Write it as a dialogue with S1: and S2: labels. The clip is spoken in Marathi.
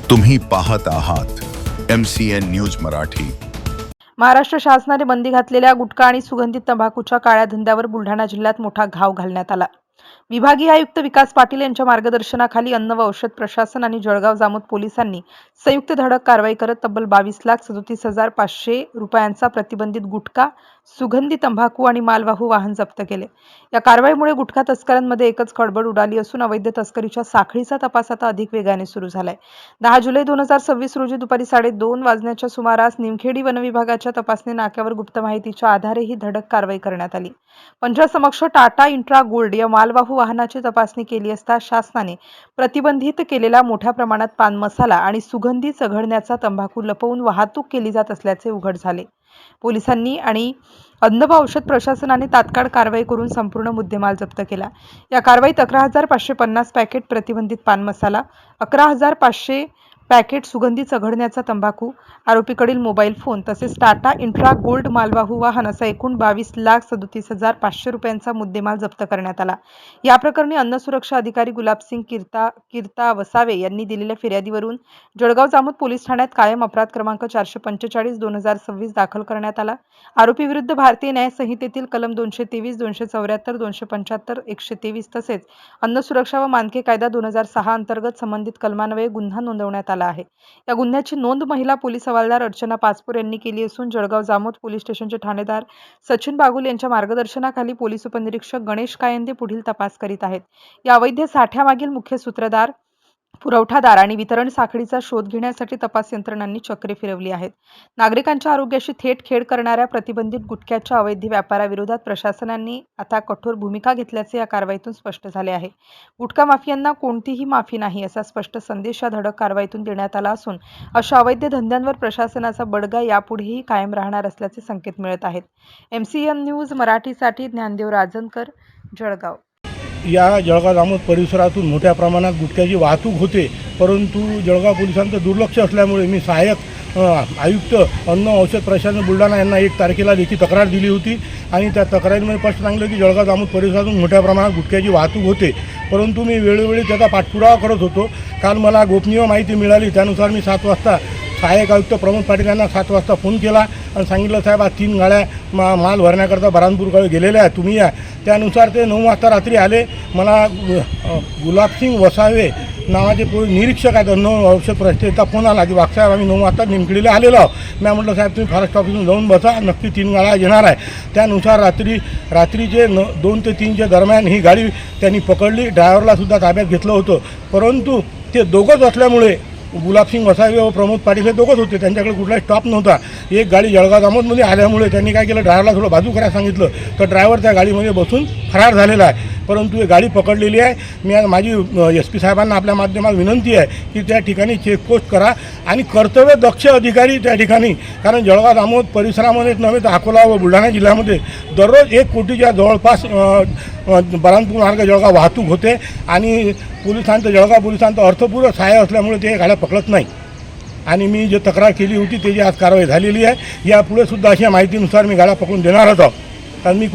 S1: तुम्ही पाहत आहात MCN न्यूज मराठी।
S2: महाराष्ट्र शासनाने बंदी घातलेल्या गुटखा आणि सुगंधित तंबाखूच्या काळ्या धंद्यावर बुलढाणा जिल्ह्यात मोठा घाव घालण्यात आला। विभागीय आयुक्त विकास पाटील यांच्या मार्गदर्शनाखाली अन्न व औषध प्रशासन आणि जळगाव जामोद पोलिसांनी संयुक्त धडक कारवाई करत तब्बल 22,37,500 रुपयांचा प्रतिबंधित गुटखा, सुगंधी तंबाखू आणि मालवाहू वाहन जप्त केले। या कारवाईमुळे गुटखा तस्करांमध्ये एकच खळबळ उडाली असून अवैध तस्करीच्या साखळीचा तपास आता अधिक वेगाने सुरू झालाय। 10 जुलै 2026 रोजी दुपारी 2:30 वाजण्याच्या सुमारास निमखेडी वनविभागाच्या तपासणी नाक्यावर गुप्त माहितीच्या आधारे ही धडक कारवाई करण्यात आली। पंचासमक्ष टाटा इंट्रा गोल्ड या मालवाहू वाहनाची तपासणी केली असता शासनाने प्रतिबंधित केलेला मोठ्या प्रमाणात पान मसाला आणि सुगंधी चघळण्याचा तंबाखू लपवून वाहतूक केली जात असल्याचे उघड झाले। पोलिसांनी आणि अन्न व औषध प्रशासनाने तात्काळ कारवाई करून संपूर्ण मुद्देमाल जप्त केला। या कारवाईत 11,550 पॅकेट प्रतिबंधित पान मसाला, 11,500 पॅकेट सुगंधी चघळण्याचा तंबाखू, आरोपीकडील मोबाईल फोन तसेच टाटा इंट्रा गोल्ड मालवाहू वाहन असा एकूण 22,37,500 रुपयांचा मुद्देमाल जप्त करण्यात आला। या प्रकरणी अन्न सुरक्षा अधिकारी गुलाबसिंग कीर्ता वसावे यांनी दिलेल्या फिर्यादीवरून जळगाव जामोद पोलीस ठाण्यात कायम अपराध क्रमांक 445/2026 दाखल करण्यात आला। आरोपी विरुद्ध भारतीय न्याय संहितेतील कलम 223, 274, 275, 123 तसेच अन्न सुरक्षा व मानके कायदा 2006 अंतर्गत संबंधित कलमान्वये गुन्हा नोंदवण्यात आला आहे। या गुन्ह्याची नोंद महिला पोलीस हवालदार अर्चना पाचपूर यांनी केली असून जळगाव जामोद पोलीस स्टेशनचे ठाणेदार सचिन बागुल यांच्या मार्गदर्शनाखाली पोलीस उपनिरीक्षक गणेश कायंदे पुढील तपास करीत आहेत। या अवैध साठ्यामागील मुख्य सूत्रधार, पुरवठादार आणि वितरण साखळीचा शोध घेण्यासाठी तपास यंत्रणांनी चक्रे फिरवली आहेत। नागरिकांच्या आरोग्याशी थेट खेळ करणाऱ्या प्रतिबंधित गुटख्याच्या अवैध व्यापाराविरोधात प्रशासनाने आता कठोर भूमिका घेतल्याचे या कारवाईतून स्पष्ट झाले आहे। गुटखा माफियांना कोणतीही माफी नाही असा स्पष्ट संदेश या धडक कारवाईतून देण्यात आला असून अशा अवैध धंद्यांवर प्रशासनाचा बडगा यापुढेही कायम राहणार असल्याचे संकेत मिळत आहेत। MCN न्यूज मराठीसाठी ज्ञानदेव राजनकर, जळगाव।
S3: या जळगाव जामोद परिसरातून मोठ्या प्रमाणात गुटख्याची वाहतूक होते, परंतु जळगाव पोलिसांचं दुर्लक्ष असल्यामुळे मी सहाय्यक आयुक्त अन्न औषध प्रशासन बुलढाणा यांना 1 तारखेला लेखी तक्रार दिली होती आणि त्या तक्रारीमध्ये स्पष्ट सांगितलं की जळगाव जामोद परिसरातून मोठ्या प्रमाणात गुटख्याची वाहतूक होते, परंतु मी वेळोवेळी त्याचा पाठपुरावा करत होतो। काल मला गोपनीय माहिती मिळाली, त्यानुसार मी 7 वाजता सहाय्यक आयुक्त प्रमोद पाटील यांना 7 वाजता फोन केला आणि सांगितलं, साहेब आज 3 गाड्या माल भरण्याकरता बऱ्हाणपूरकडे गेलेल्या आहेत, तुम्ही या। त्यानुसार ते 9 वाजता रात्री आले। मला गुलाबसिंग वसावे नावाचे निरीक्षक आहेत अन्न औषध प्रशासनाचा फोन आला की वाघसाहेब आम्ही 9 वाजता निमखेडीला आलेलो आहोत। मी म्हटलं, साहेब तुम्ही फॉरेस्ट ऑफिसमध्ये जाऊन बसा, नक्की 3 गाड्या येणार आहे। त्यानुसार रात्रीचे 2 ते 3च्या दरम्यान ही गाडी त्यांनी पकडली। ड्रायव्हरला सुद्धा ताब्यात घेतलं होतं, परंतु ते दोघंच असल्यामुळे गुलाबसिंग वसावे व प्रमोद पाटील हे दोघंच होते, त्यांच्याकडे कुठलाही स्टॉप नव्हता। एक गाडी जळगाव जामोदमध्ये आल्यामुळे त्यांनी काय केलं, ड्रायव्हरला थोडं बाजू करायला सांगितलं, तर ड्रायव्हर त्या गाडीमध्ये बसून फरार झालेला आहे, परंतु ही गाडी पकडलेली आहे। मी आज माझी SP साहेबांना आपल्या माध्यमात विनंती आहे की त्या ठिकाणी चेकपोस्ट करा आणि कर्तव्य दक्ष अधिकारी त्या ठिकाणी, कारण जळगाव जामोद परिसरामध्येच नव्हे तर अकोला व बुलढाणा जिल्ह्यामध्ये दररोज 1 कोटीच्या जवळपास बऱ्हाणपूर मार्ग जळगाव वाहतूक होते आणि जळगाव पोलिसांचं अर्थपूर्ण सहाय्य असल्यामुळे ते गाड्या पकडत नाही आणि मी जे तक्रार केली होती त्याची आज कारवाई झालेली आहे। यापुढे सुद्धा अशा माहितीनुसार मी गाड्या पकडून देणार होतो, कारण मी